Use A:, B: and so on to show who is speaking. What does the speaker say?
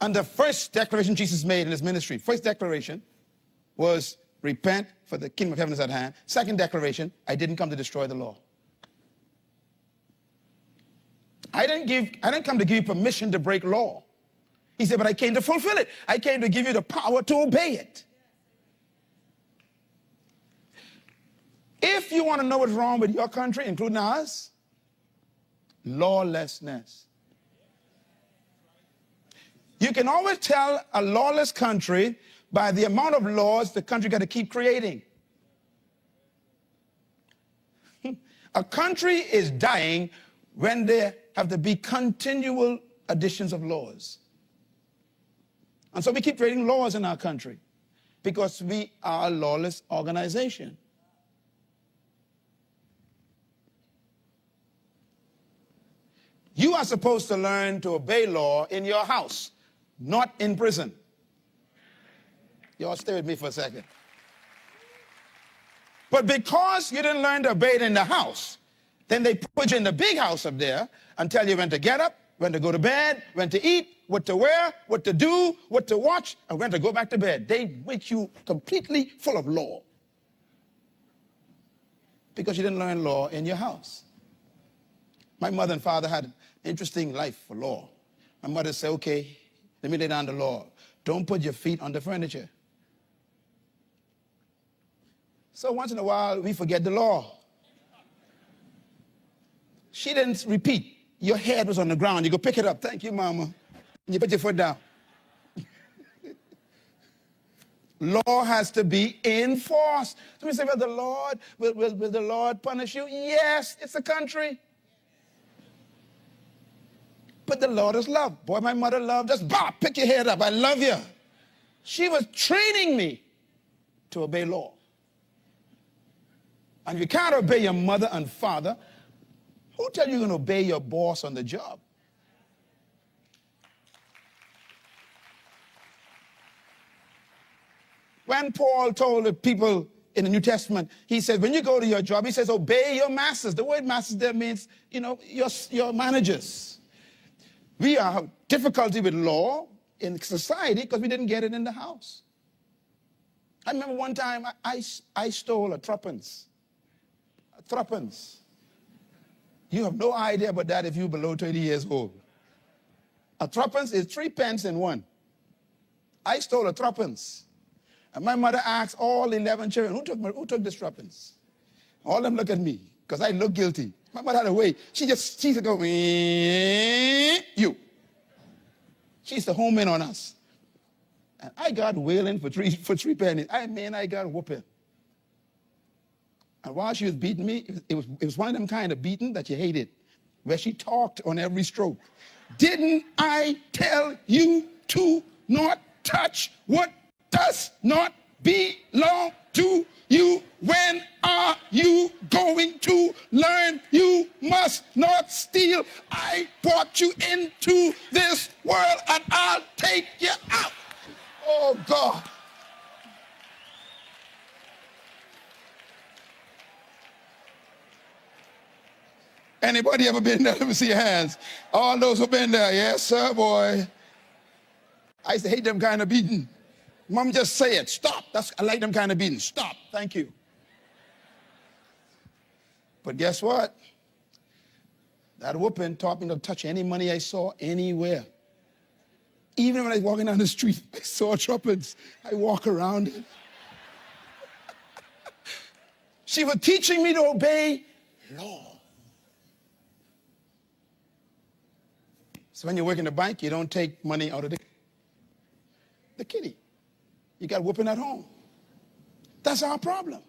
A: And the first declaration Jesus made in his ministry, first declaration was repent, for the kingdom of heaven is at hand. Second declaration, I didn't come to destroy the law. I didn't come to give you permission to break law. He said, but I came to fulfill it. I came to give you the power to obey it. If you want to know what's wrong with your country, including ours, lawlessness. You can always tell a lawless country by the amount of laws the country got to keep creating. A country is dying when there have to be continual additions of laws. And so we keep creating laws in our country because we are a lawless organization. You are supposed to learn to obey law in your house, not in prison. Y'all stay with me for a second. But because you didn't learn to obey it in the house, then they put you in the big house up there and tell you when to get up, when to go to bed, when to eat, what to wear, what to do, what to watch, and when to go back to bed. They make you completely full of law because you didn't learn law in your house. My mother and father had an interesting life for law. My mother said, okay, let me lay down the law. Don't put your feet on the furniture. So once in a while, we forget the law. She didn't repeat. Your head was on the ground. You go pick it up. Thank you, Mama. And you put your foot down. Law has to be enforced. So we say, well, the Lord, will the Lord punish you? Yes, it's a country. But the Lord is love. Boy, my mother loved us. Bah, pick your head up. I love you. She was training me to obey law. And if you can't obey your mother and father, who tell you you're going to obey your boss on the job? When Paul told the people in the New Testament, he said, when you go to your job, he says, obey your masters. The word masters there means, your managers. We have difficulty with law in society because we didn't get it in the house. I remember one time I stole a threepence. A threepence. You have no idea about that if you're below 20 years old. A threepence is 3 pence in one. I stole a threepence. And my mother asked all 11 children, who took this threepence? All of them look at me because I look guilty. My mother had a way. She used to go, you. She used to home in on us. And I got wailing for three pennies. I got whooping. And while she was beating me, it was one of them kind of beating that you hated, where she talked on every stroke. Didn't I tell you to not touch what does not belong to you? When are you going to learn you must not steal? I brought you into this world and I'll take you out. Oh, God. Anybody ever been there? Let me see your hands. All those who've been there. Yes, sir, boy. I used to hate them kind of beating. Mom, just say it. Stop. I like them kind of beating. Stop. Thank you. But guess what? That whooping taught me not to touch any money I saw anywhere. Even when I was walking down the street, I saw threepence. I walk around it. She was teaching me to obey law. So when you work in the bank, you don't take money out of the kitty. You got whooping at home. That's our problem.